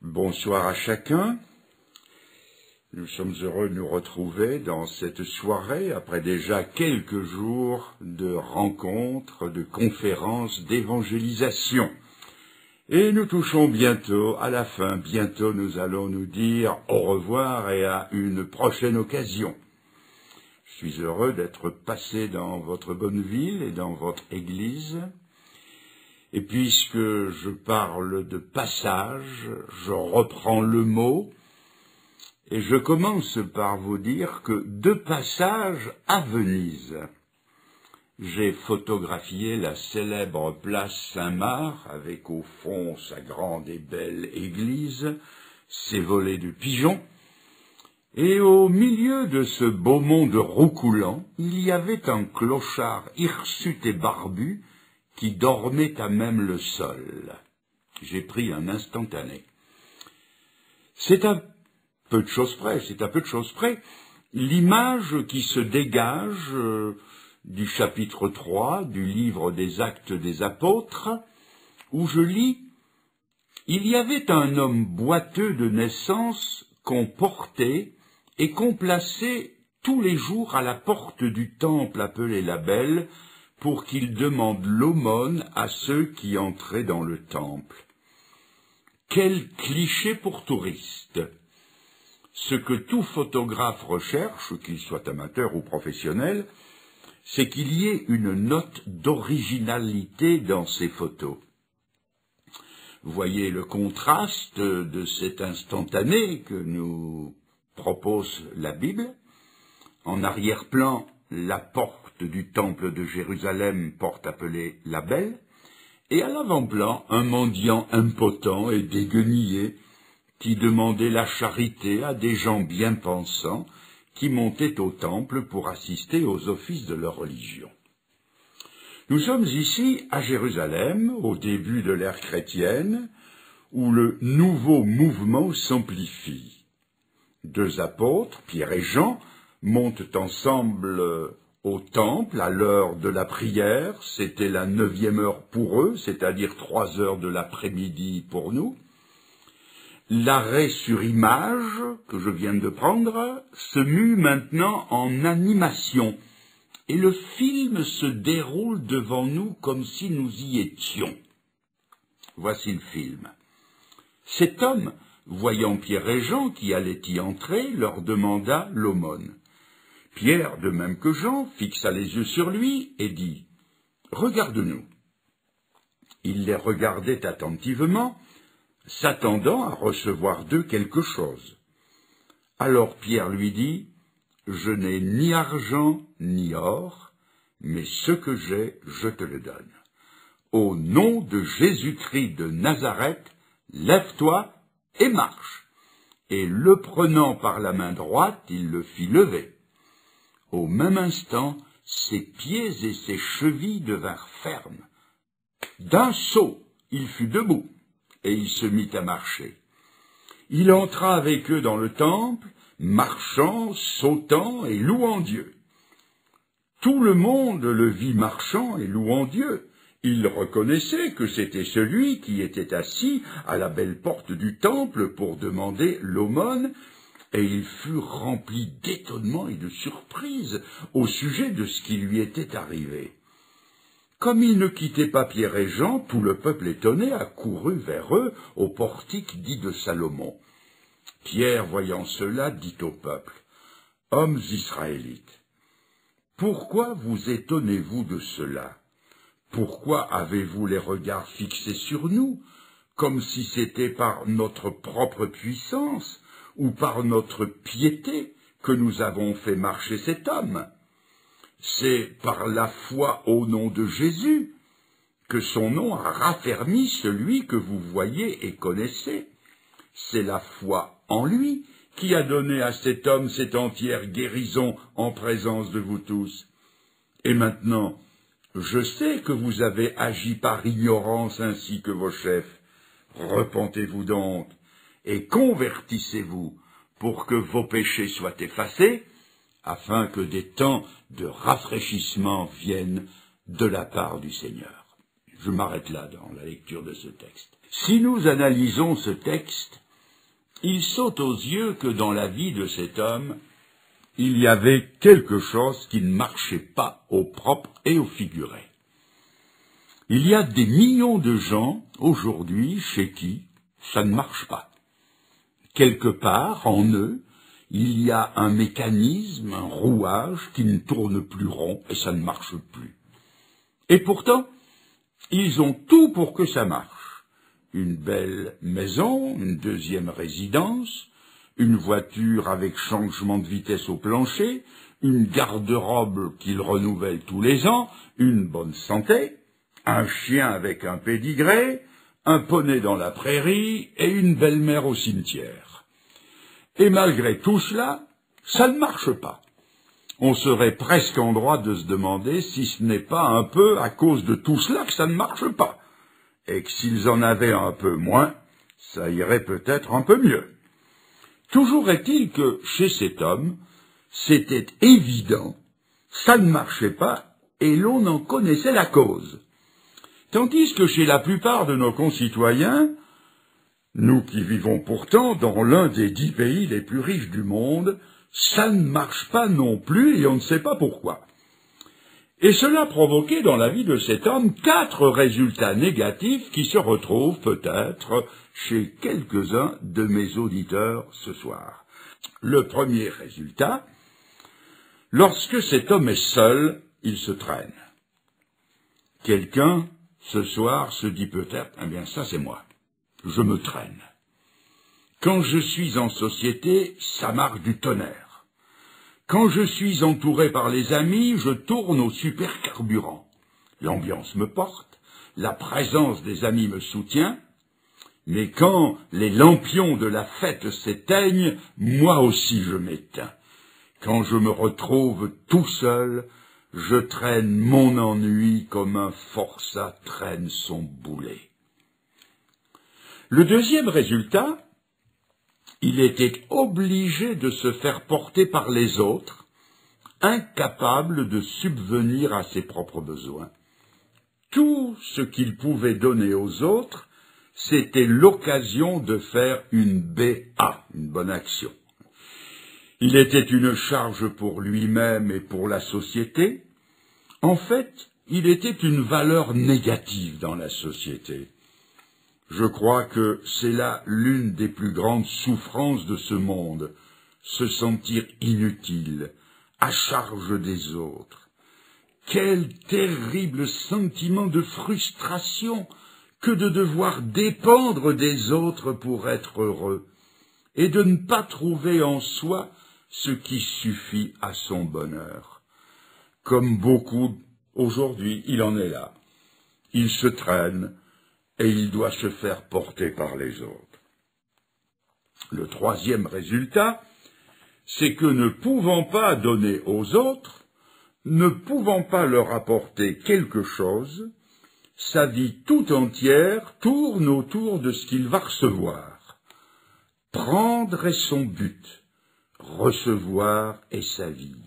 Bonsoir à chacun. Nous sommes heureux de nous retrouver dans cette soirée après déjà quelques jours de rencontres, de conférences, d'évangélisation. Et nous touchons bientôt à la fin. Bientôt nous allons nous dire au revoir et à une prochaine occasion. Je suis heureux d'être passé dans votre bonne ville et dans votre église. Et puisque je parle de passage, je reprends le mot et je commence par vous dire que de passage à Venise, j'ai photographié la célèbre place Saint-Marc avec au fond sa grande et belle église, ses volets de pigeons, et au milieu de ce beau monde roucoulant, il y avait un clochard hirsute et barbu qui dormait à même le sol. J'ai pris un instantané. C'est à peu de choses près, l'image qui se dégage du chapitre 3 du livre des Actes des Apôtres, où je lis « Il y avait un homme boiteux de naissance qu'on portait et qu'on plaçait tous les jours à la porte du temple appelé la Belle, pour qu'il demande l'aumône à ceux qui entraient dans le temple. » Quel cliché pour touristes! Ce que tout photographe recherche, qu'il soit amateur ou professionnel, c'est qu'il y ait une note d'originalité dans ses photos. Vous voyez le contraste de cet instantané que nous propose la Bible. En arrière-plan, la porte du temple de Jérusalem, porte appelée la Belle, et à l'avant-plan, un mendiant impotent et déguenillé qui demandait la charité à des gens bien pensants qui montaient au temple pour assister aux offices de leur religion. Nous sommes ici à Jérusalem, au début de l'ère chrétienne, où le nouveau mouvement s'amplifie. Deux apôtres, Pierre et Jean, montent ensemble au temple à l'heure de la prière. C'était la 9e heure pour eux, c'est-à-dire 3 heures de l'après-midi pour nous. L'arrêt sur image que je viens de prendre se mue maintenant en animation et le film se déroule devant nous comme si nous y étions. Voici le film. Cet homme, voyant Pierre et Jean qui allaient y entrer, leur demanda l'aumône. Pierre, de même que Jean, fixa les yeux sur lui et dit « Regarde-nous ». Il les regardait attentivement, s'attendant à recevoir d'eux quelque chose. Alors Pierre lui dit « Je n'ai ni argent ni or, mais ce que j'ai, je te le donne. Au nom de Jésus-Christ de Nazareth, lève-toi et marche. » Et le prenant par la main droite, il le fit lever. Au même instant, ses pieds et ses chevilles devinrent fermes. D'un saut, il fut debout, et il se mit à marcher. Il entra avec eux dans le temple, marchant, sautant et louant Dieu. Tout le monde le vit marchant et louant Dieu. Il reconnaissait que c'était celui qui était assis à la belle porte du temple pour demander l'aumône, et il fut rempli d'étonnement et de surprise au sujet de ce qui lui était arrivé. Comme il ne quittait pas Pierre et Jean, tout le peuple étonné accourut vers eux au portique dit de Salomon. Pierre, voyant cela, dit au peuple, « Hommes israélites, pourquoi vous étonnez-vous de cela? Pourquoi avez-vous les regards fixés sur nous, comme si c'était par notre propre puissance ou par notre piété que nous avons fait marcher cet homme? C'est par la foi au nom de Jésus que son nom a raffermi celui que vous voyez et connaissez. C'est la foi en lui qui a donné à cet homme cette entière guérison en présence de vous tous. Et maintenant, je sais que vous avez agi par ignorance ainsi que vos chefs. Repentez-vous donc et convertissez-vous pour que vos péchés soient effacés, afin que des temps de rafraîchissement viennent de la part du Seigneur. Je m'arrête là dans la lecture de ce texte. Si nous analysons ce texte, il saute aux yeux que dans la vie de cet homme, il y avait quelque chose qui ne marchait pas au propre et au figuré. Il y a des millions de gens, aujourd'hui, chez qui ça ne marche pas. Quelque part, en eux, il y a un mécanisme, un rouage qui ne tourne plus rond et ça ne marche plus. Et pourtant, ils ont tout pour que ça marche. Une belle maison, une deuxième résidence, une voiture avec changement de vitesse au plancher, une garde-robe qu'ils renouvellent tous les ans, une bonne santé, un chien avec un pédigré, un poney dans la prairie et une belle-mère au cimetière. Et malgré tout cela, ça ne marche pas. On serait presque en droit de se demander si ce n'est pas un peu à cause de tout cela que ça ne marche pas, et que s'ils en avaient un peu moins, ça irait peut-être un peu mieux. Toujours est-il que chez cet homme, c'était évident, ça ne marchait pas, et l'on en connaissait la cause. Tandis que chez la plupart de nos concitoyens, nous qui vivons pourtant dans l'un des 10 pays les plus riches du monde, ça ne marche pas non plus et on ne sait pas pourquoi. Et cela provoquait dans la vie de cet homme 4 résultats négatifs qui se retrouvent peut-être chez quelques-uns de mes auditeurs ce soir. Le premier résultat, lorsque cet homme est seul, il se traîne. Quelqu'un, ce soir, se dit peut-être, eh bien ça c'est moi, je me traîne. Quand je suis en société, ça marche du tonnerre. Quand je suis entouré par les amis, je tourne au supercarburant. L'ambiance me porte, la présence des amis me soutient, mais quand les lampions de la fête s'éteignent, moi aussi je m'éteins. Quand je me retrouve tout seul, je traîne mon ennui comme un forçat traîne son boulet. Le deuxième résultat, il était obligé de se faire porter par les autres, incapable de subvenir à ses propres besoins. Tout ce qu'il pouvait donner aux autres, c'était l'occasion de faire une BA, une bonne action. Il était une charge pour lui-même et pour la société. En fait, il était une valeur négative dans la société. Je crois que c'est là l'une des plus grandes souffrances de ce monde, se sentir inutile, à charge des autres. Quel terrible sentiment de frustration que de devoir dépendre des autres pour être heureux, et de ne pas trouver en soi ce qui suffit à son bonheur. Comme beaucoup aujourd'hui, il en est là. Il se traîne, et il doit se faire porter par les autres. Le troisième résultat, c'est que ne pouvant pas donner aux autres, ne pouvant pas leur apporter quelque chose, sa vie tout entière tourne autour de ce qu'il va recevoir. Prendre est son but, recevoir est sa vie.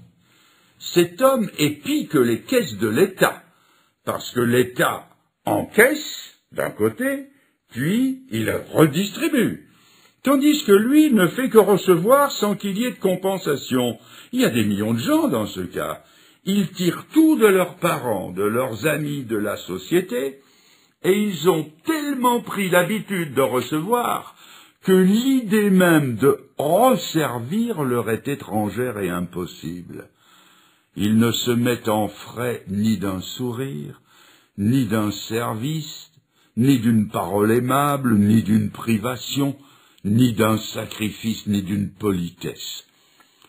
Cet homme épie que les caisses de l'État, parce que l'État encaisse, d'un côté, puis il redistribue. Tandis que lui ne fait que recevoir sans qu'il y ait de compensation. Il y a des millions de gens dans ce cas. Ils tirent tout de leurs parents, de leurs amis, de la société, et ils ont tellement pris l'habitude de recevoir que l'idée même de resservir leur est étrangère et impossible. Ils ne se mettent en frais ni d'un sourire, ni d'un service, ni d'une parole aimable, ni d'une privation, ni d'un sacrifice, ni d'une politesse.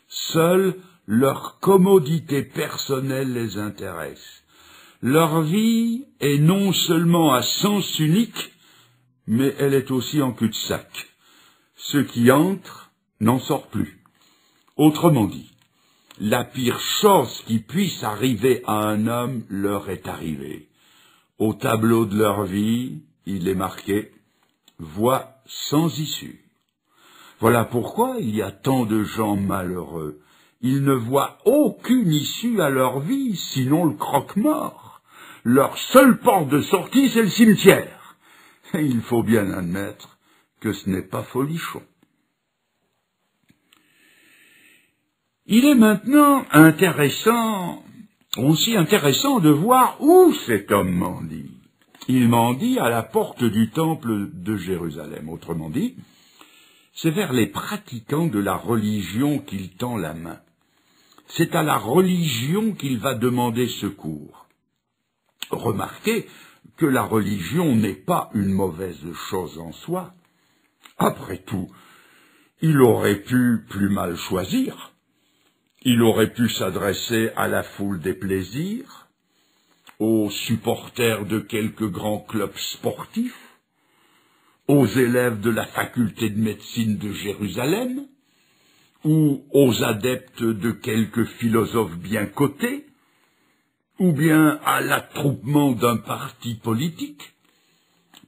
Seule leur commodité personnelle les intéresse. Leur vie est non seulement à sens unique, mais elle est aussi en cul-de-sac. Ce qui entre n'en sort plus. Autrement dit, la pire chose qui puisse arriver à un homme leur est arrivée. Au tableau de leur vie, il est marqué « Voie sans issue ». Voilà pourquoi il y a tant de gens malheureux. Ils ne voient aucune issue à leur vie, sinon le croque-mort. Leur seule porte de sortie, c'est le cimetière. Et il faut bien admettre que ce n'est pas folichon. Il est maintenant aussi intéressant de voir où cet homme mendie. Il mendie à la porte du temple de Jérusalem. Autrement dit, c'est vers les pratiquants de la religion qu'il tend la main. C'est à la religion qu'il va demander secours. Remarquez que la religion n'est pas une mauvaise chose en soi. Après tout, il aurait pu plus mal choisir. Il aurait pu s'adresser à la foule des plaisirs, aux supporters de quelques grands clubs sportifs, aux élèves de la faculté de médecine de Jérusalem, ou aux adeptes de quelques philosophes bien cotés, ou bien à l'attroupement d'un parti politique.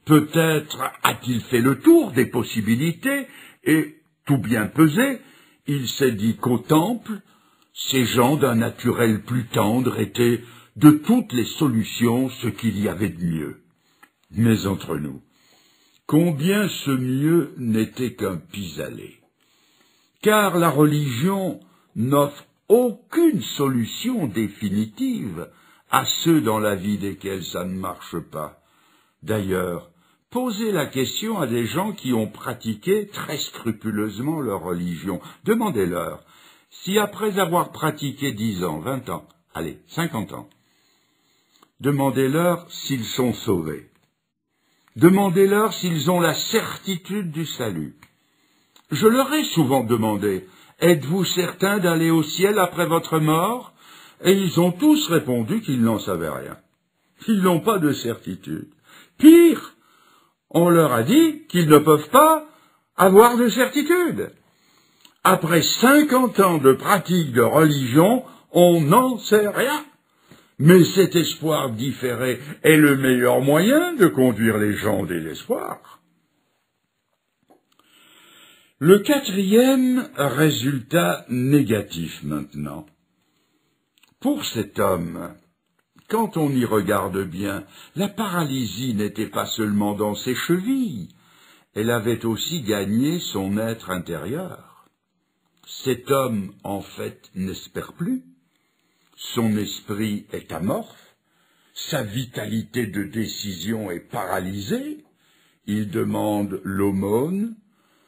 Peut-être a-t-il fait le tour des possibilités, et, tout bien pesé, il s'est dit qu'au temple, ces gens d'un naturel plus tendre étaient de toutes les solutions ce qu'il y avait de mieux. Mais entre nous, combien ce mieux n'était qu'un pis-aller? Car la religion n'offre aucune solution définitive à ceux dans la vie desquels ça ne marche pas. D'ailleurs, posez la question à des gens qui ont pratiqué très scrupuleusement leur religion. Demandez-leur si après avoir pratiqué 10 ans, 20 ans, allez, 50 ans, demandez-leur s'ils sont sauvés. Demandez-leur s'ils ont la certitude du salut. Je leur ai souvent demandé, êtes-vous certains d'aller au ciel après votre mort? Et ils ont tous répondu qu'ils n'en savaient rien. Ils n'ont pas de certitude. Pire, on leur a dit qu'ils ne peuvent pas avoir de certitude. Après 50 ans de pratique de religion, on n'en sait rien. Mais cet espoir différé est le meilleur moyen de conduire les gens au désespoir. Le quatrième résultat négatif maintenant. Pour cet homme, quand on y regarde bien, la paralysie n'était pas seulement dans ses chevilles, elle avait aussi gagné son être intérieur. Cet homme, en fait, n'espère plus. Son esprit est amorphe, sa vitalité de décision est paralysée, il demande l'aumône,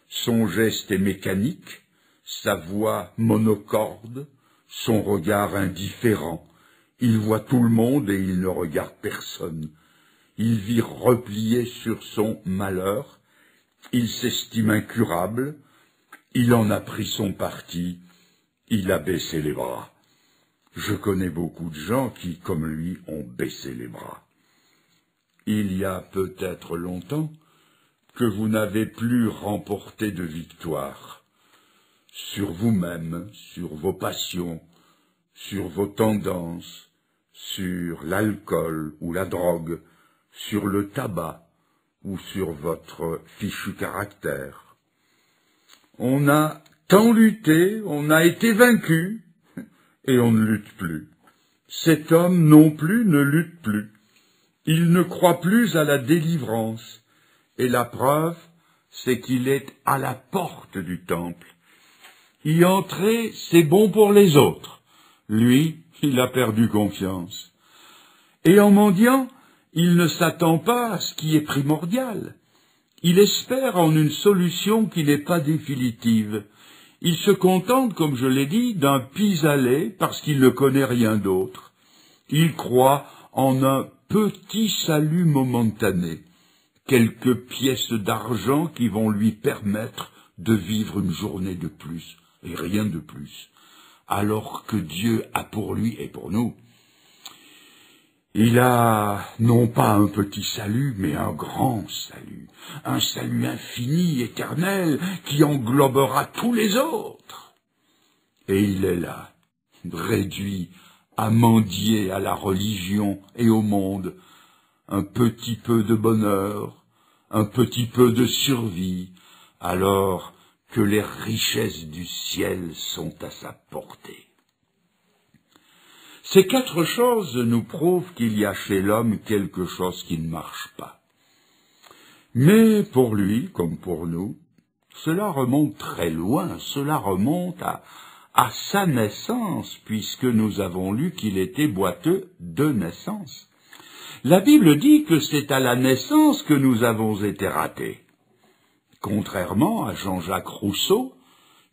son geste est mécanique, sa voix monocorde, son regard indifférent. Il voit tout le monde et il ne regarde personne. Il vit replié sur son malheur, il s'estime incurable, il en a pris son parti, il a baissé les bras. Je connais beaucoup de gens qui, comme lui, ont baissé les bras. Il y a peut-être longtemps que vous n'avez plus remporté de victoire sur vous-même, sur vos passions, sur vos tendances, sur l'alcool ou la drogue, sur le tabac ou sur votre fichu caractère. On a tant lutté, on a été vaincu, et on ne lutte plus. Cet homme non plus ne lutte plus. Il ne croit plus à la délivrance. Et la preuve, c'est qu'il est à la porte du temple. Y entrer, c'est bon pour les autres. Lui, il a perdu confiance. Et en mendiant, il ne s'attend pas à ce qui est primordial. Il espère en une solution qui n'est pas définitive. Il se contente, comme je l'ai dit, d'un pis-aller parce qu'il ne connaît rien d'autre. Il croit en un petit salut momentané, quelques pièces d'argent qui vont lui permettre de vivre une journée de plus, et rien de plus, alors que Dieu a pour lui et pour nous. Il a non pas un petit salut, mais un grand salut, un salut infini, éternel, qui englobera tous les autres. Et il est là, réduit à mendier à la religion et au monde, un petit peu de bonheur, un petit peu de survie, alors que les richesses du ciel sont à sa portée. Ces 4 choses nous prouvent qu'il y a chez l'homme quelque chose qui ne marche pas. Mais pour lui, comme pour nous, cela remonte très loin, cela remonte à sa naissance, puisque nous avons lu qu'il était boiteux de naissance. La Bible dit que c'est à la naissance que nous avons été ratés. Contrairement à Jean-Jacques Rousseau,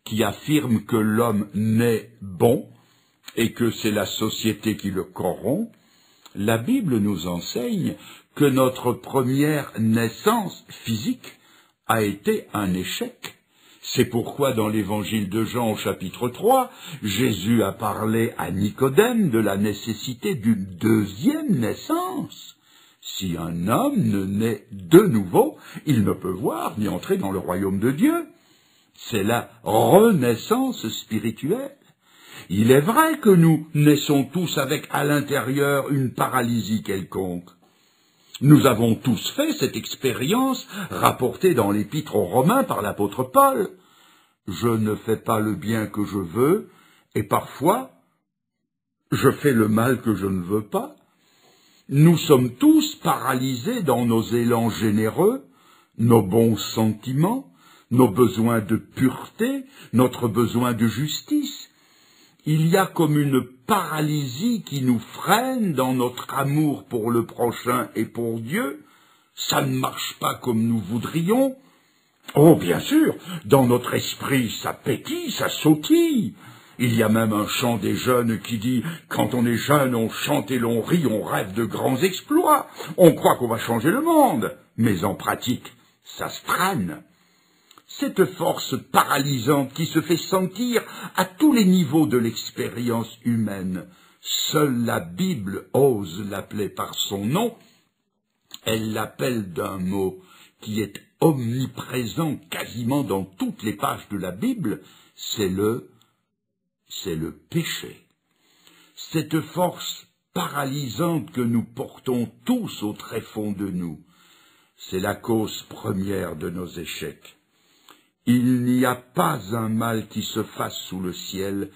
qui affirme que l'homme naît bon et que c'est la société qui le corrompt, la Bible nous enseigne que notre première naissance physique a été un échec. C'est pourquoi dans l'évangile de Jean au chapitre 3, Jésus a parlé à Nicodème de la nécessité d'une deuxième naissance. Si un homme ne naît de nouveau, il ne peut voir ni entrer dans le royaume de Dieu. C'est la renaissance spirituelle. Il est vrai que nous naissons tous avec à l'intérieur une paralysie quelconque. Nous avons tous fait cette expérience rapportée dans l'Épître aux Romains par l'apôtre Paul. Je ne fais pas le bien que je veux, et parfois, je fais le mal que je ne veux pas. Nous sommes tous paralysés dans nos élans généreux, nos bons sentiments, nos besoins de pureté, notre besoin de justice. Il y a comme une paralysie qui nous freine dans notre amour pour le prochain et pour Dieu. Ça ne marche pas comme nous voudrions. Oh, bien sûr, dans notre esprit, ça pétille, ça sautille. Il y a même un chant des jeunes qui dit « Quand on est jeune, on chante et l'on rit, on rêve de grands exploits. On croit qu'on va changer le monde. » Mais en pratique, ça se traîne. Cette force paralysante qui se fait sentir à tous les niveaux de l'expérience humaine, seule la Bible ose l'appeler par son nom. Elle l'appelle d'un mot qui est omniprésent quasiment dans toutes les pages de la Bible, c'est le péché. Cette force paralysante que nous portons tous au tréfonds de nous, c'est la cause première de nos échecs. Il n'y a pas un mal qui se fasse sous le ciel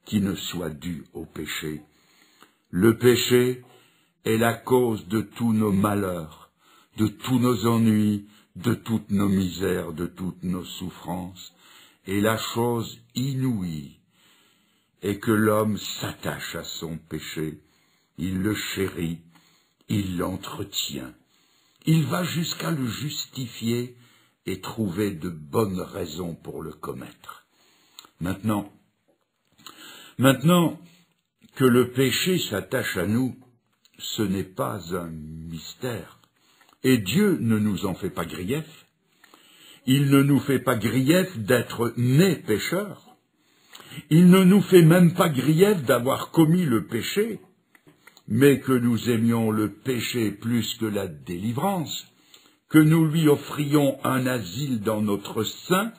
qui ne soit dû au péché. Le péché est la cause de tous nos malheurs, de tous nos ennuis, de toutes nos misères, de toutes nos souffrances. Et la chose inouïe est que l'homme s'attache à son péché, il le chérit, il l'entretient, il va jusqu'à le justifier et trouver de bonnes raisons pour le commettre. Maintenant que le péché s'attache à nous, ce n'est pas un mystère. Et Dieu ne nous en fait pas grief. Il ne nous fait pas grief d'être nés pécheurs. Il ne nous fait même pas grief d'avoir commis le péché, mais que nous aimions le péché plus que la délivrance, que nous lui offrions un asile dans notre sein,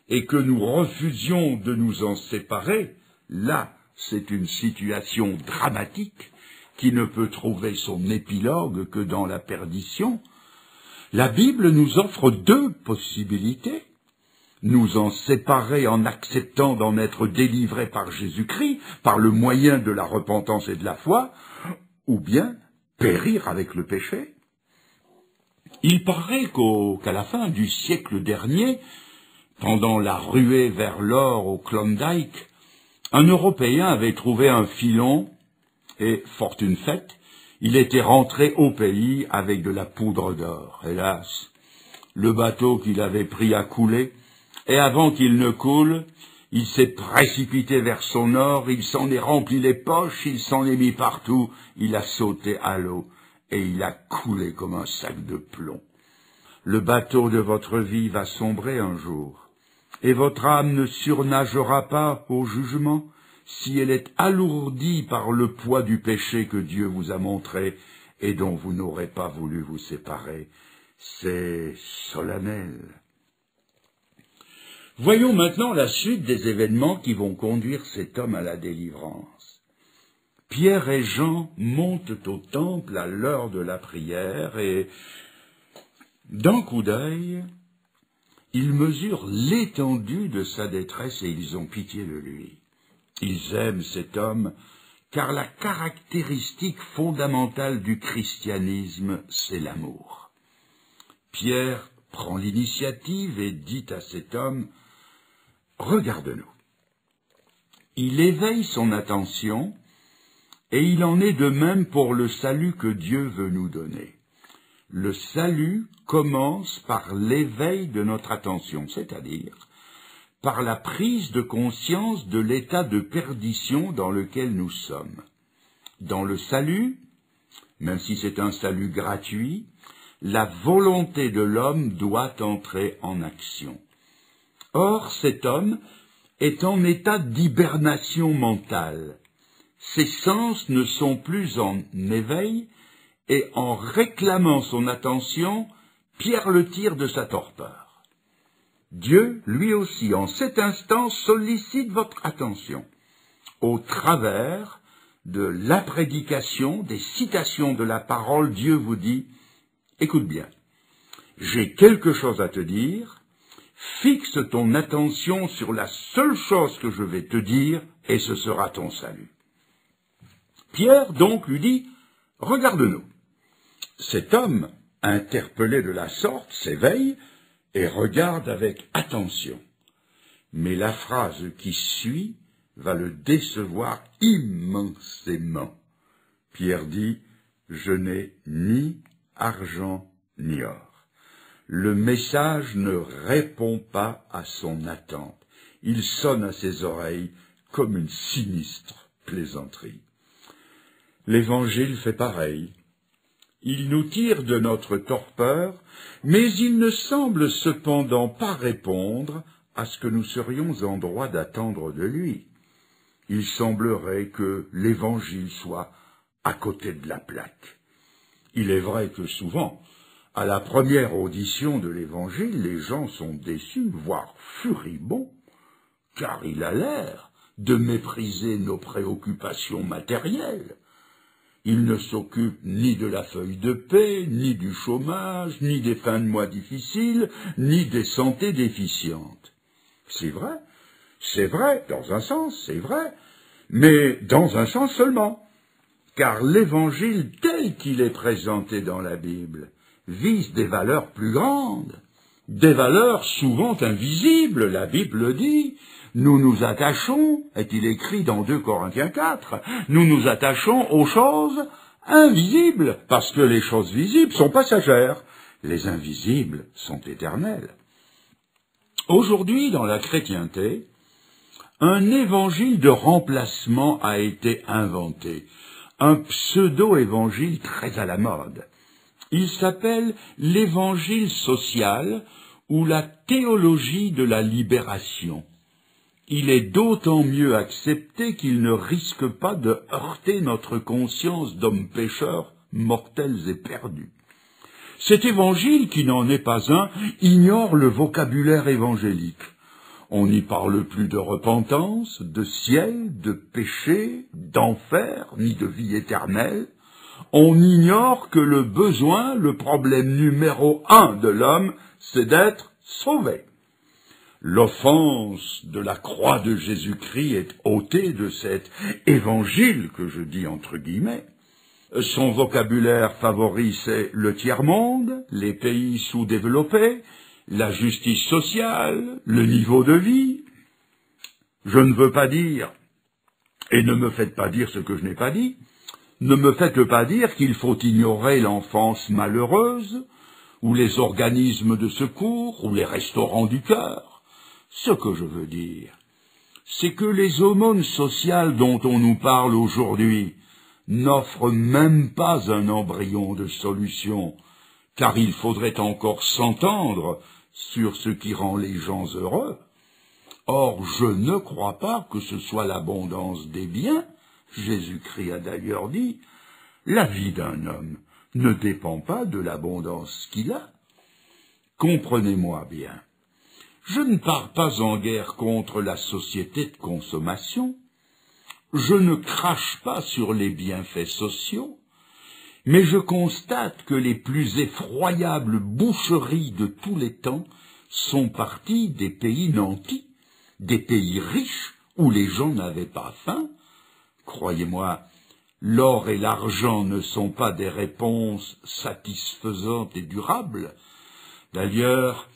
et que nous refusions de nous en séparer, là, c'est une situation dramatique qui ne peut trouver son épilogue que dans la perdition. La Bible nous offre deux possibilités. Nous en séparer en acceptant d'en être délivrés par Jésus-Christ, par le moyen de la repentance et de la foi, ou bien périr avec le péché. Il paraît qu'à la fin du siècle dernier, pendant la ruée vers l'or au Klondike, un Européen avait trouvé un filon et, fortune faite, il était rentré au pays avec de la poudre d'or. Hélas, le bateau qu'il avait pris a coulé, et avant qu'il ne coule, il s'est précipité vers son or, il s'en est rempli les poches, il s'en est mis partout, il a sauté à l'eau, et il a coulé comme un sac de plomb. Le bateau de votre vie va sombrer un jour, et votre âme ne surnagera pas au jugement si elle est alourdie par le poids du péché que Dieu vous a montré et dont vous n'aurez pas voulu vous séparer. C'est solennel. Voyons maintenant la suite des événements qui vont conduire cet homme à la délivrance. Pierre et Jean montent au temple à l'heure de la prière et, d'un coup d'œil, ils mesurent l'étendue de sa détresse et ils ont pitié de lui. Ils aiment cet homme car la caractéristique fondamentale du christianisme, c'est l'amour. Pierre prend l'initiative et dit à cet homme « Regarde-nous ». il éveille son attention, et il en est de même pour le salut que Dieu veut nous donner. Le salut commence par l'éveil de notre attention, c'est-à-dire par la prise de conscience de l'état de perdition dans lequel nous sommes. Dans le salut, même si c'est un salut gratuit, la volonté de l'homme doit entrer en action. Or, cet homme est en état d'hibernation mentale. Ses sens ne sont plus en éveil, et en réclamant son attention, Pierre le tire de sa torpeur. Dieu, lui aussi, en cet instant, sollicite votre attention, au travers de la prédication, des citations de la parole. Dieu vous dit, écoute bien, j'ai quelque chose à te dire, fixe ton attention sur la seule chose que je vais te dire, et ce sera ton salut. Pierre donc lui dit, regarde-nous. Cet homme, interpellé de la sorte, s'éveille et regarde avec attention. Mais la phrase qui suit va le décevoir immensément. Pierre dit, je n'ai ni argent ni or. Le message ne répond pas à son attente. Il sonne à ses oreilles comme une sinistre plaisanterie. L'Évangile fait pareil. Il nous tire de notre torpeur, mais il ne semble cependant pas répondre à ce que nous serions en droit d'attendre de lui. Il semblerait que l'Évangile soit à côté de la plaque. Il est vrai que souvent, à la première audition de l'Évangile, les gens sont déçus, voire furibonds, car il a l'air de mépriser nos préoccupations matérielles. Il ne s'occupe ni de la feuille de paie, ni du chômage, ni des fins de mois difficiles, ni des santé déficientes. C'est vrai, dans un sens, c'est vrai, mais dans un sens seulement, car l'Évangile tel qu'il est présenté dans la Bible vise des valeurs plus grandes, des valeurs souvent invisibles, la Bible le dit. Nous nous attachons, est-il écrit dans 2 Corinthiens 4, nous nous attachons aux choses invisibles, parce que les choses visibles sont passagères, les invisibles sont éternelles. Aujourd'hui, dans la chrétienté, un évangile de remplacement a été inventé, un pseudo-évangile très à la mode. Il s'appelle l'évangile social ou la théologie de la libération. Il est d'autant mieux accepté qu'il ne risque pas de heurter notre conscience d'hommes pécheurs, mortels et perdus. Cet évangile, qui n'en est pas un, ignore le vocabulaire évangélique. On n'y parle plus de repentance, de ciel, de péché, d'enfer, ni de vie éternelle. On ignore que le besoin, le problème numéro 1 de l'homme, c'est d'être sauvé. L'offense de la croix de Jésus-Christ est ôtée de cet évangile que je dis entre guillemets. Son vocabulaire favori, c'est le tiers-monde, les pays sous-développés, la justice sociale, le niveau de vie. Je ne veux pas dire, et ne me faites pas dire ce que je n'ai pas dit, ne me faites pas dire qu'il faut ignorer l'enfance malheureuse, ou les organismes de secours, ou les restaurants du cœur. Ce que je veux dire, c'est que les aumônes sociales dont on nous parle aujourd'hui n'offrent même pas un embryon de solution, car il faudrait encore s'entendre sur ce qui rend les gens heureux. Or, je ne crois pas que ce soit l'abondance des biens. Jésus-Christ a d'ailleurs dit, la vie d'un homme ne dépend pas de l'abondance qu'il a. Comprenez-moi bien. Je ne pars pas en guerre contre la société de consommation, je ne crache pas sur les bienfaits sociaux, mais je constate que les plus effroyables boucheries de tous les temps sont parties des pays nantis, des pays riches où les gens n'avaient pas faim. Croyez-moi, l'or et l'argent ne sont pas des réponses satisfaisantes et durables. D'ailleurs,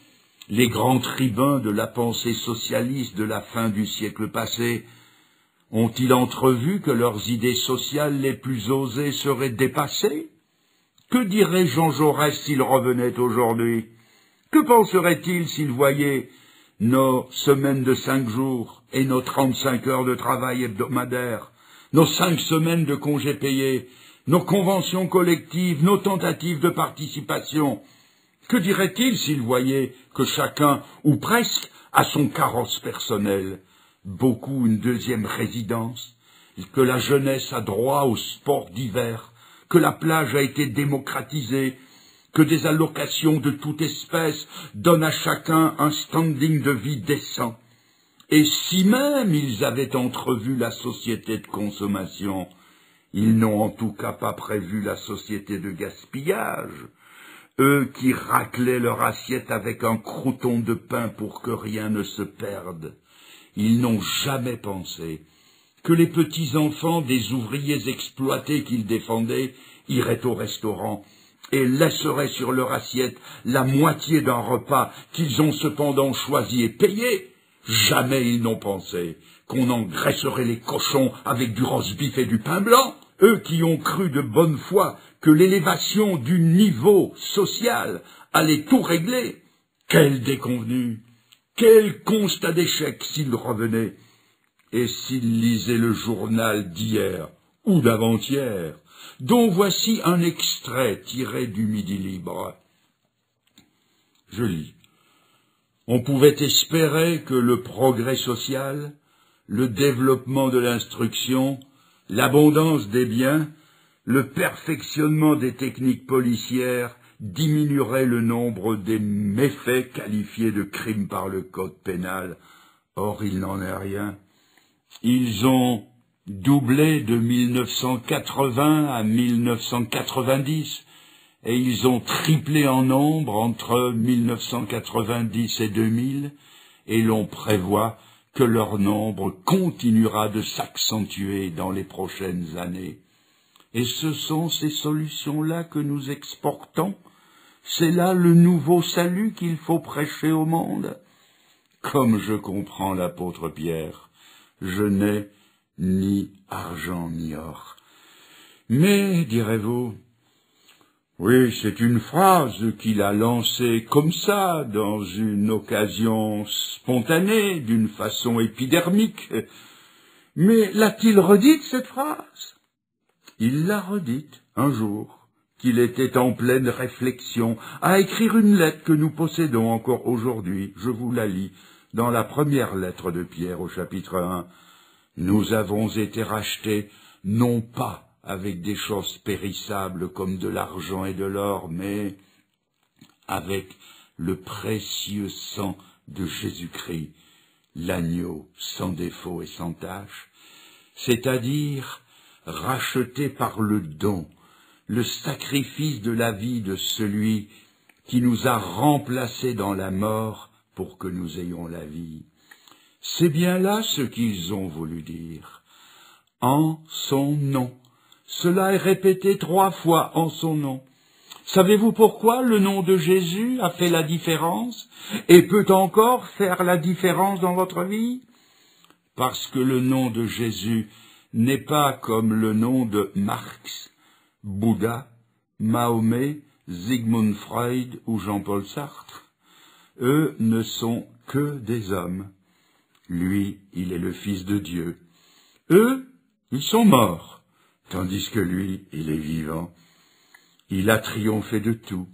les grands tribuns de la pensée socialiste de la fin du siècle passé Ont-ils entrevu que leurs idées sociales les plus osées seraient dépassées? Que dirait Jean Jaurès s'il revenait aujourd'hui? Que penserait-il s'il voyait nos semaines de 5 jours et nos 35 heures de travail hebdomadaires, nos 5 semaines de congés payés, nos conventions collectives, nos tentatives de participation? Que dirait-il s'il voyait que chacun, ou presque, a son carrosse personnel, beaucoup une deuxième résidence, que la jeunesse a droit aux sports d'hiver, que la plage a été démocratisée, que des allocations de toute espèce donnent à chacun un standing de vie décent? Et si même ils avaient entrevu la société de consommation, ils n'ont en tout cas pas prévu la société de gaspillage, eux qui raclaient leur assiette avec un crouton de pain pour que rien ne se perde. Ils n'ont jamais pensé que les petits-enfants des ouvriers exploités qu'ils défendaient iraient au restaurant et laisseraient sur leur assiette la moitié d'un repas qu'ils ont cependant choisi et payé. Jamais ils n'ont pensé qu'on engraisserait les cochons avec du roast-beef et du pain blanc. Eux qui ont cru de bonne foi que l'élévation du niveau social allait tout régler. Quelle déconvenue! Quel constat d'échec s'ils revenaient! Et s'ils lisaient le journal d'hier ou d'avant-hier, dont voici un extrait tiré du Midi Libre. Je lis. On pouvait espérer que le progrès social, le développement de l'instruction, l'abondance des biens, le perfectionnement des techniques policières diminuerait le nombre des méfaits qualifiés de crimes par le code pénal. Or, il n'en est rien. Ils ont doublé de 1980 à 1990, et ils ont triplé en nombre entre 1990 et 2000, et l'on prévoit que leur nombre continuera de s'accentuer dans les prochaines années. Et ce sont ces solutions-là que nous exportons. C'est là le nouveau salut qu'il faut prêcher au monde. Comme je comprends l'apôtre Pierre, je n'ai ni argent ni or. Mais, direz-vous, oui, c'est une phrase qu'il a lancée comme ça, dans une occasion spontanée, d'une façon épidermique. Mais l'a-t-il redite, cette phrase? Il l'a redite un jour, qu'il était en pleine réflexion, à écrire une lettre que nous possédons encore aujourd'hui. Je vous la lis, dans la première lettre de Pierre au chapitre 1. Nous avons été rachetés, non pas avec des choses périssables comme de l'argent et de l'or, mais avec le précieux sang de Jésus-Christ, l'agneau sans défaut et sans tache, c'est-à-dire racheté par le don, le sacrifice de la vie de celui qui nous a remplacés dans la mort pour que nous ayons la vie. C'est bien là ce qu'ils ont voulu dire. En son nom. Cela est répété 3 fois en son nom. Savez-vous pourquoi le nom de Jésus a fait la différence et peut encore faire la différence dans votre vie? Parce que le nom de Jésus n'est pas comme le nom de Marx, Bouddha, Mahomet, Sigmund Freud ou Jean-Paul Sartre. Eux ne sont que des hommes. Lui, il est le Fils de Dieu. Eux, ils sont morts. Tandis que lui, il est vivant. Il a triomphé de tout,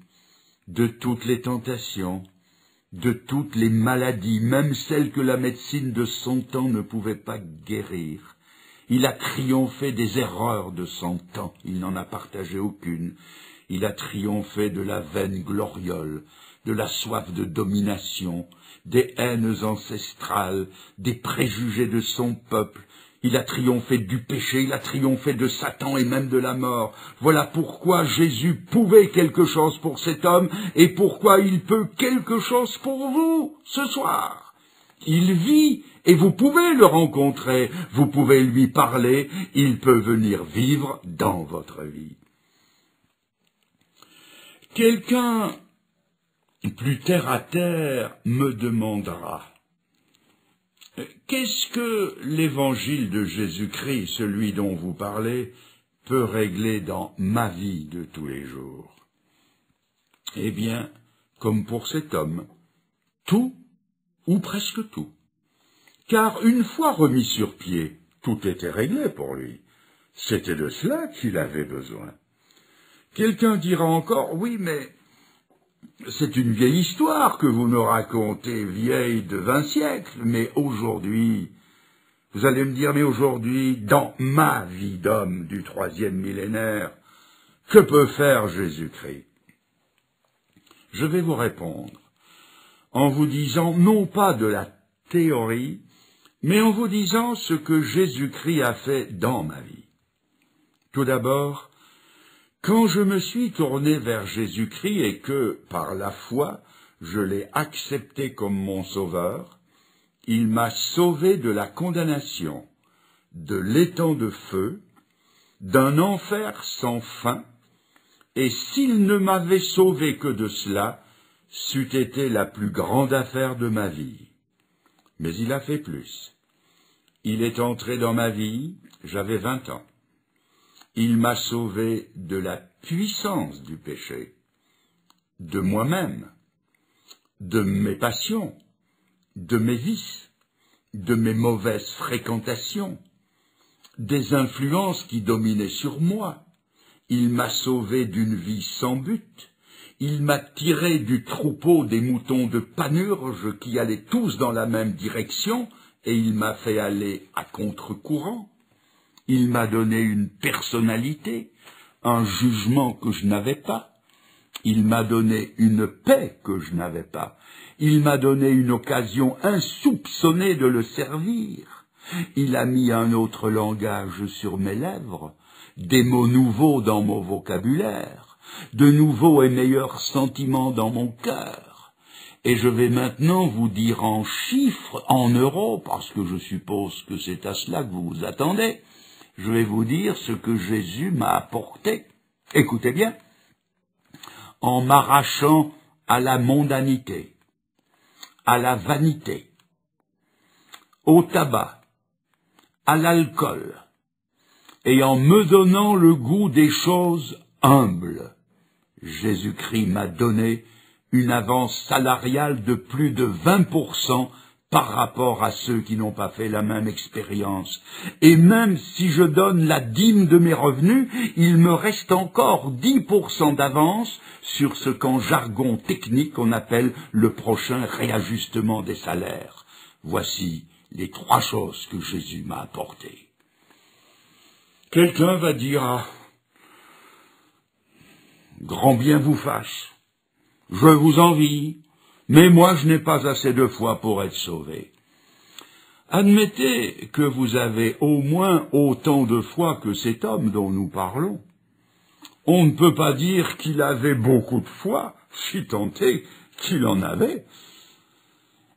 de toutes les tentations, de toutes les maladies, même celles que la médecine de son temps ne pouvait pas guérir. Il a triomphé des erreurs de son temps, il n'en a partagé aucune. Il a triomphé de la vaine gloriole, de la soif de domination, des haines ancestrales, des préjugés de son peuple. Il a triomphé du péché, il a triomphé de Satan et même de la mort. Voilà pourquoi Jésus pouvait quelque chose pour cet homme et pourquoi il peut quelque chose pour vous ce soir. Il vit et vous pouvez le rencontrer, vous pouvez lui parler, il peut venir vivre dans votre vie. Quelqu'un plus terre à terre me demandera: Qu'est-ce que l'évangile de Jésus-Christ, celui dont vous parlez, peut régler dans ma vie de tous les jours? Eh bien, comme pour cet homme, tout ou presque tout. Car une fois remis sur pied, tout était réglé pour lui. C'était de cela qu'il avait besoin. Quelqu'un dira encore, oui, mais c'est une vieille histoire que vous nous racontez, vieille de 20 siècles, mais aujourd'hui, vous allez me dire, mais aujourd'hui, dans ma vie d'homme du 3e millénaire, que peut faire Jésus-Christ? Je vais vous répondre en vous disant, non pas de la théorie, mais en vous disant ce que Jésus-Christ a fait dans ma vie. Tout d'abord, quand je me suis tourné vers Jésus-Christ et que, par la foi, je l'ai accepté comme mon sauveur, il m'a sauvé de la condamnation, de l'étang de feu, d'un enfer sans fin, et s'il ne m'avait sauvé que de cela, c'eût été la plus grande affaire de ma vie. Mais il a fait plus. Il est entré dans ma vie, j'avais 20 ans. Il m'a sauvé de la puissance du péché, de moi-même, de mes passions, de mes vices, de mes mauvaises fréquentations, des influences qui dominaient sur moi. Il m'a sauvé d'une vie sans but. Il m'a tiré du troupeau des moutons de Panurge qui allaient tous dans la même direction et il m'a fait aller à contre-courant. Il m'a donné une personnalité, un jugement que je n'avais pas. Il m'a donné une paix que je n'avais pas. Il m'a donné une occasion insoupçonnée de le servir. Il a mis un autre langage sur mes lèvres, des mots nouveaux dans mon vocabulaire, de nouveaux et meilleurs sentiments dans mon cœur. Et je vais maintenant vous dire en chiffres, en euros, parce que je suppose que c'est à cela que vous vous attendez. Je vais vous dire ce que Jésus m'a apporté. Écoutez bien. En m'arrachant à la mondanité, à la vanité, au tabac, à l'alcool, et en me donnant le goût des choses humbles, Jésus-Christ m'a donné une avance salariale de plus de 20% par rapport à ceux qui n'ont pas fait la même expérience. Et même si je donne la dîme de mes revenus, il me reste encore 10% d'avance sur ce qu'en jargon technique on appelle le prochain réajustement des salaires. Voici les 3 choses que Jésus m'a apportées. Quelqu'un va dire, ah, grand bien vous fasse, je vous envie, mais moi je n'ai pas assez de foi pour être sauvé. Admettez que vous avez au moins autant de foi que cet homme dont nous parlons. On ne peut pas dire qu'il avait beaucoup de foi, si tant est qu'il en avait.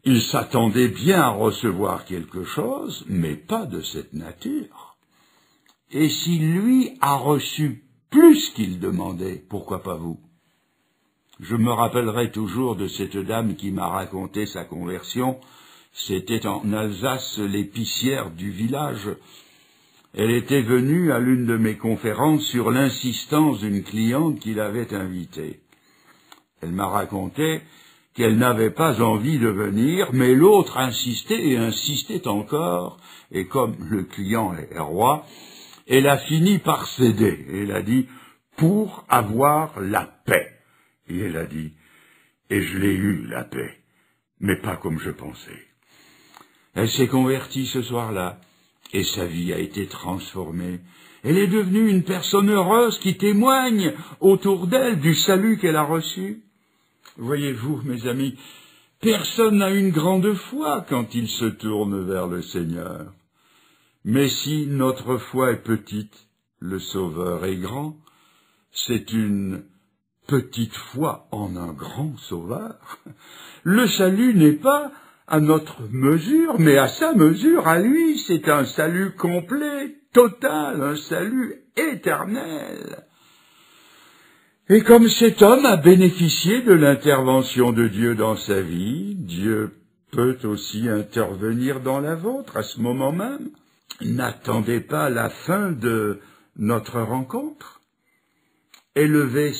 Il s'attendait bien à recevoir quelque chose, mais pas de cette nature. Et si lui a reçu plus qu'il demandait, pourquoi pas vous? Je me rappellerai toujours de cette dame qui m'a raconté sa conversion. C'était en Alsace, l'épicière du village. Elle était venue à l'une de mes conférences sur l'insistance d'une cliente qui l'avait invitée. Elle m'a raconté qu'elle n'avait pas envie de venir, mais l'autre insistait et insistait encore, et comme le client est roi, elle a fini par céder. Elle a dit « pour avoir la paix ». Et elle a dit « et je l'ai eu, la paix, mais pas comme je pensais ». Elle s'est convertie ce soir-là, et sa vie a été transformée. Elle est devenue une personne heureuse qui témoigne autour d'elle du salut qu'elle a reçu. Voyez-vous, mes amis, personne n'a une grande foi quand il se tourne vers le Seigneur. Mais si notre foi est petite, le Sauveur est grand. C'est une petite foi en un grand Sauveur. Le salut n'est pas à notre mesure, mais à sa mesure, à lui. C'est un salut complet, total, un salut éternel. Et comme cet homme a bénéficié de l'intervention de Dieu dans sa vie, Dieu peut aussi intervenir dans la vôtre à ce moment même. N'attendez pas la fin de notre rencontre. Élevez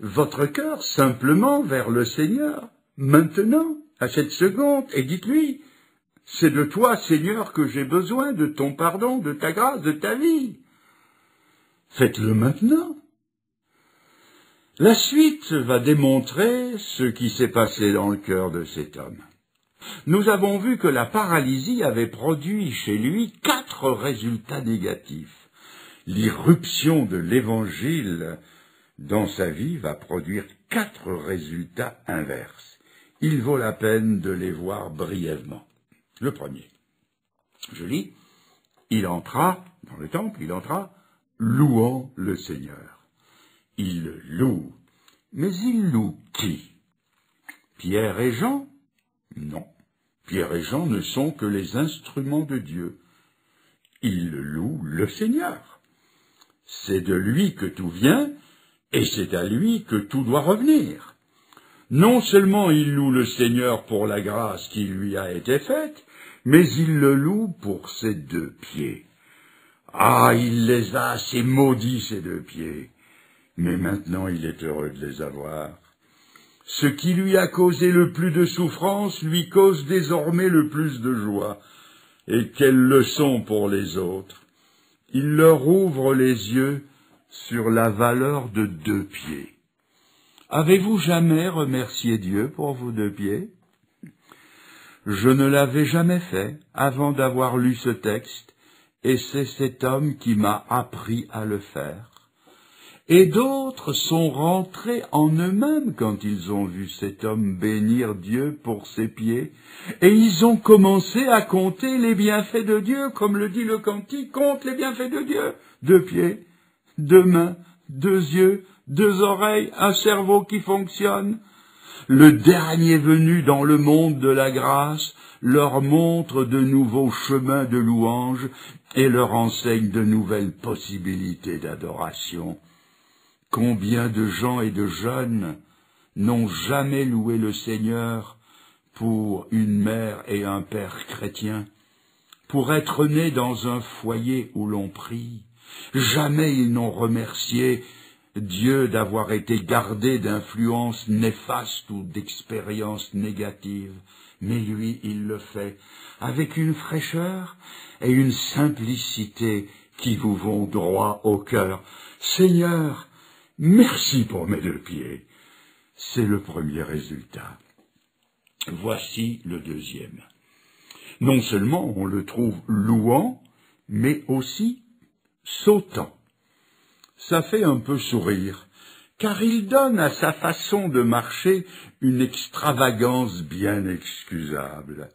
votre cœur simplement vers le Seigneur, maintenant, à cette seconde, et dites-lui, c'est de toi, Seigneur, que j'ai besoin, de ton pardon, de ta grâce, de ta vie. Faites-le maintenant. La suite va démontrer ce qui s'est passé dans le cœur de cet homme. Nous avons vu que la paralysie avait produit chez lui 4 résultats négatifs. L'irruption de l'Évangile dans sa vie va produire 4 résultats inverses. Il vaut la peine de les voir brièvement. Le premier, je lis, il entra dans le temple, louant le Seigneur. Il loue. Mais il loue qui? Pierre et Jean? Non. Pierre et Jean ne sont que les instruments de Dieu. Il loue le Seigneur. C'est de lui que tout vient, et c'est à lui que tout doit revenir. Non seulement il loue le Seigneur pour la grâce qui lui a été faite, mais il le loue pour ses 2 pieds. Ah, il les a assez maudits, ces 2 pieds. Mais maintenant il est heureux de les avoir. Ce qui lui a causé le plus de souffrance lui cause désormais le plus de joie. Et quelle leçon pour les autres! Il leur ouvre les yeux sur la valeur de 2 pieds. Avez-vous jamais remercié Dieu pour vos 2 pieds? Je ne l'avais jamais fait avant d'avoir lu ce texte, et c'est cet homme qui m'a appris à le faire. Et d'autres sont rentrés en eux-mêmes quand ils ont vu cet homme bénir Dieu pour ses pieds, et ils ont commencé à compter les bienfaits de Dieu, comme le dit le cantique, compte les bienfaits de Dieu. 2 pieds, 2 mains, 2 yeux, 2 oreilles, un cerveau qui fonctionne. Le dernier venu dans le monde de la grâce leur montre de nouveaux chemins de louange et leur enseigne de nouvelles possibilités d'adoration. Combien de gens et de jeunes n'ont jamais loué le Seigneur pour une mère et un père chrétiens, pour être nés dans un foyer où l'on prie. Jamais ils n'ont remercié Dieu d'avoir été gardés d'influences néfastes ou d'expériences négatives. Mais lui, il le fait avec une fraîcheur et une simplicité qui vous vont droit au cœur. Seigneur, merci pour mes 2 pieds. C'est le premier résultat. Voici le deuxième. Non seulement on le trouve louant, mais aussi sautant. Ça fait un peu sourire, car il donne à sa façon de marcher une extravagance bien excusable.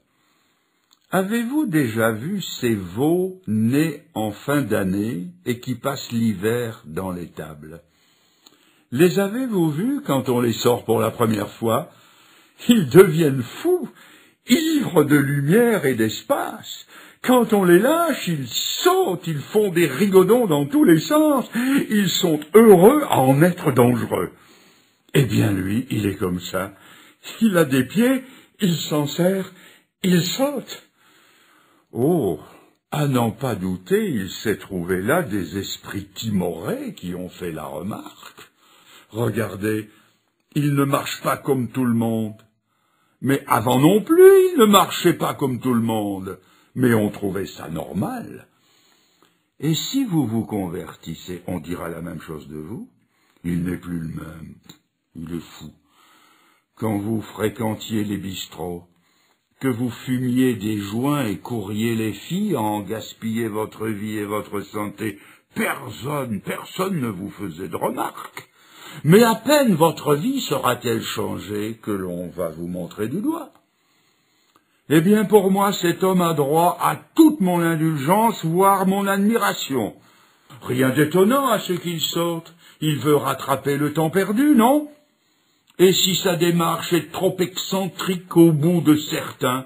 Avez-vous déjà vu ces veaux nés en fin d'année et qui passent l'hiver dans l'étable? Les avez-vous vus quand on les sort pour la première fois? Ils deviennent fous, ivres de lumière et d'espace. Quand on les lâche, ils sautent, ils font des rigodons dans tous les sens. Ils sont heureux à en être dangereux. Eh bien lui, il est comme ça. Il a des pieds, il s'en sert, il saute. Oh, à n'en pas douter, il s'est trouvé là des esprits timorés qui ont fait la remarque. Regardez, il ne marche pas comme tout le monde. Mais avant non plus, il ne marchait pas comme tout le monde. Mais on trouvait ça normal. Et si vous vous convertissez, on dira la même chose de vous. Il n'est plus le même. Il est fou. Quand vous fréquentiez les bistrots, que vous fumiez des joints et courriez les filles à en gaspiller votre vie et votre santé, personne ne vous faisait de remarques. Mais à peine votre vie sera-t-elle changée que l'on va vous montrer du doigt. Eh bien, pour moi, cet homme a droit à toute mon indulgence, voire mon admiration. Rien d'étonnant à ce qu'il saute. Il veut rattraper le temps perdu, non? Et si sa démarche est trop excentrique au bout de certains,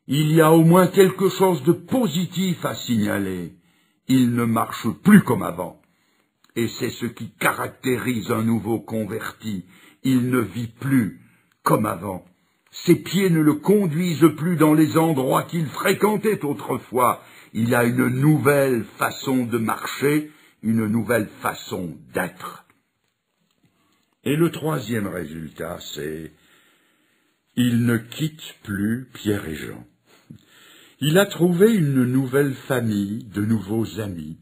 il y a au moins quelque chose de positif à signaler. Il ne marche plus comme avant. Et c'est ce qui caractérise un nouveau converti. Il ne vit plus comme avant. Ses pieds ne le conduisent plus dans les endroits qu'il fréquentait autrefois. Il a une nouvelle façon de marcher, une nouvelle façon d'être. Et le troisième résultat, c'est il ne quitte plus Pierre et Jean. Il a trouvé une nouvelle famille, de nouveaux amis.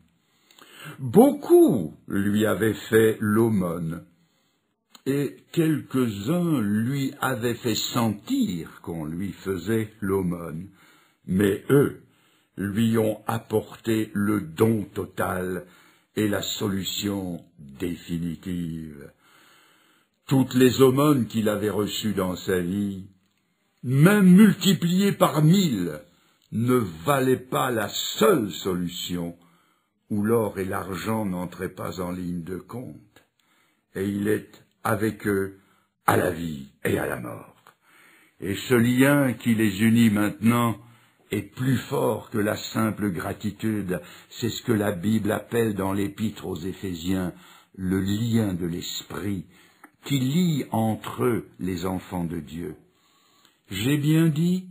Beaucoup lui avaient fait l'aumône, et quelques-uns lui avaient fait sentir qu'on lui faisait l'aumône, mais eux lui ont apporté le don total et la solution définitive. Toutes les aumônes qu'il avait reçues dans sa vie, même multipliées par 1000, ne valaient pas la seule solution où l'or et l'argent n'entraient pas en ligne de compte. Et il est avec eux à la vie et à la mort. Et ce lien qui les unit maintenant est plus fort que la simple gratitude. C'est ce que la Bible appelle dans l'Épître aux Éphésiens le lien de l'esprit qui lie entre eux les enfants de Dieu. J'ai bien dit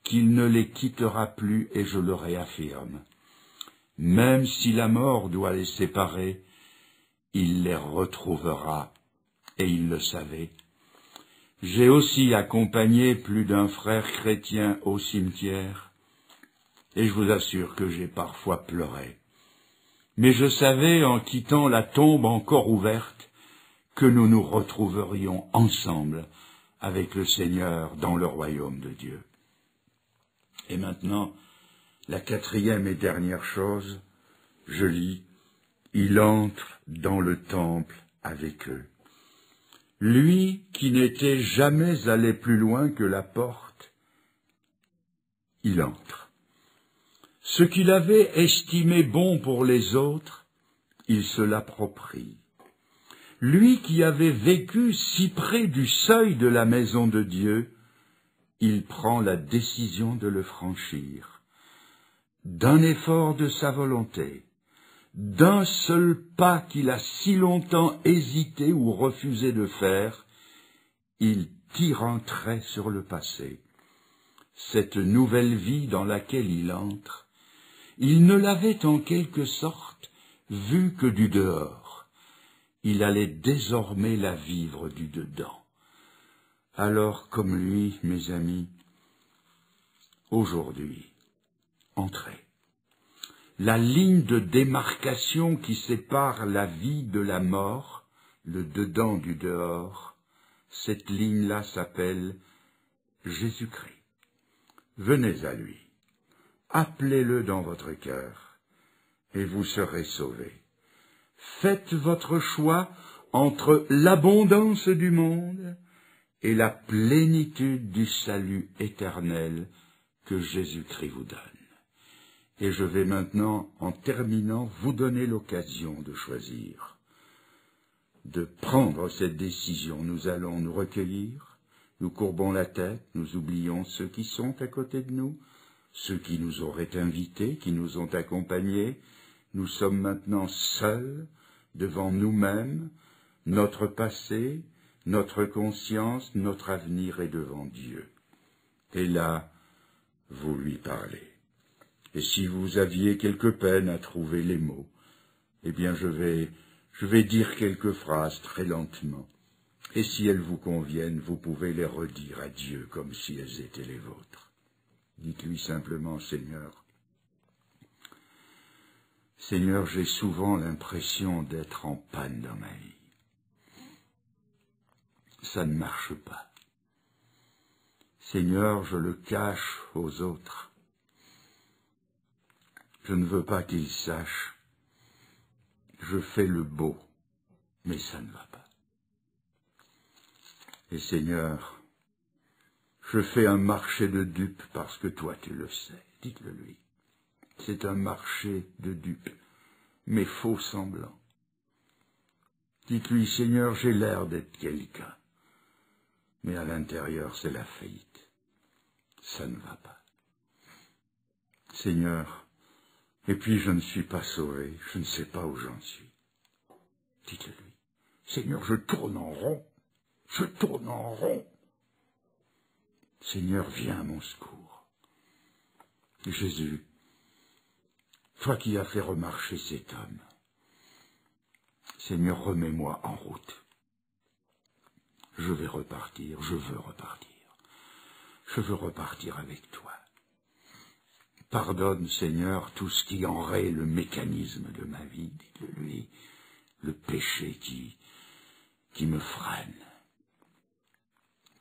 qu'il ne les quittera plus, et je le réaffirme. Même si la mort doit les séparer, il les retrouvera, et il le savait. J'ai aussi accompagné plus d'un frère chrétien au cimetière, et je vous assure que j'ai parfois pleuré. Mais je savais, en quittant la tombe encore ouverte, que nous nous retrouverions ensemble avec le Seigneur dans le royaume de Dieu. Et maintenant, la quatrième et dernière chose, je lis, il entre dans le temple avec eux. Lui qui n'était jamais allé plus loin que la porte, il entre. Ce qu'il avait estimé bon pour les autres, il se l'approprie. Lui qui avait vécu si près du seuil de la maison de Dieu, il prend la décision de le franchir. D'un effort de sa volonté, d'un seul pas qu'il a si longtemps hésité ou refusé de faire, il tire un trait sur le passé. Cette nouvelle vie dans laquelle il entre, il ne l'avait en quelque sorte vue que du dehors. Il allait désormais la vivre du dedans. Alors, comme lui, mes amis, aujourd'hui, entrez. La ligne de démarcation qui sépare la vie de la mort, le dedans du dehors, cette ligne-là s'appelle Jésus-Christ. Venez à lui, appelez-le dans votre cœur, et vous serez sauvés. Faites votre choix entre l'abondance du monde et la plénitude du salut éternel que Jésus-Christ vous donne. Et je vais maintenant, en terminant, vous donner l'occasion de choisir, de prendre cette décision. Nous allons nous recueillir, nous courbons la tête, nous oublions ceux qui sont à côté de nous, ceux qui nous auraient invités, qui nous ont accompagnés. Nous sommes maintenant seuls devant nous-mêmes, notre passé, notre conscience, notre avenir est devant Dieu. Et là, vous lui parlez. Et si vous aviez quelque peine à trouver les mots, eh bien je vais dire quelques phrases très lentement. Et si elles vous conviennent, vous pouvez les redire à Dieu comme si elles étaient les vôtres. Dites-lui simplement, Seigneur, Seigneur, j'ai souvent l'impression d'être en panne dans ma vie. Ça ne marche pas. Seigneur, je le cache aux autres. Je ne veux pas qu'ils sachent. Je fais le beau, mais ça ne va pas. Et Seigneur, je fais un marché de dupes parce que toi tu le sais. Dites-le lui. C'est un marché de dupes, mais faux semblants. Dites-lui, Seigneur, j'ai l'air d'être quelqu'un, mais à l'intérieur c'est la faillite. Ça ne va pas. Seigneur, et puis je ne suis pas sauvé, je ne sais pas où j'en suis. Dites-le lui. Seigneur, je tourne en rond, je tourne en rond. Seigneur, viens à mon secours. Jésus, toi qui as fait remarcher cet homme, Seigneur, remets-moi en route. Je vais repartir, je veux repartir. Je veux repartir avec toi. Pardonne, Seigneur, tout ce qui enraye le mécanisme de ma vie, dites-le-lui, le péché qui me freine.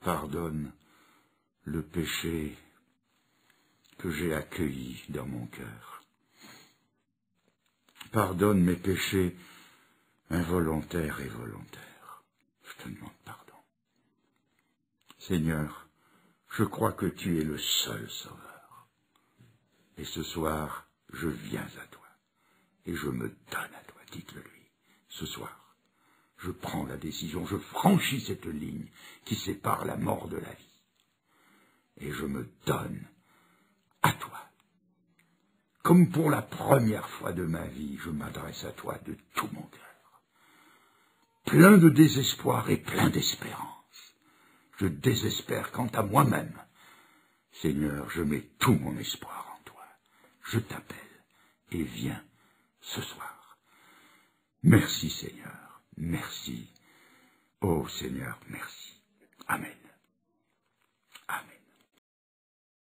Pardonne le péché que j'ai accueilli dans mon cœur. Pardonne mes péchés involontaires et volontaires. Je te demande pardon. Seigneur, je crois que tu es le seul sauveur. Et ce soir, je viens à toi et je me donne à toi, dites-le-lui. Ce soir, je prends la décision, je franchis cette ligne qui sépare la mort de la vie. Et je me donne à toi. Comme pour la première fois de ma vie, je m'adresse à toi de tout mon cœur. Plein de désespoir et plein d'espérance. Je désespère quant à moi-même. Seigneur, je mets tout mon espoir en toi. Je t'appelle et viens ce soir. Merci Seigneur, merci. Oh Seigneur, merci. Amen.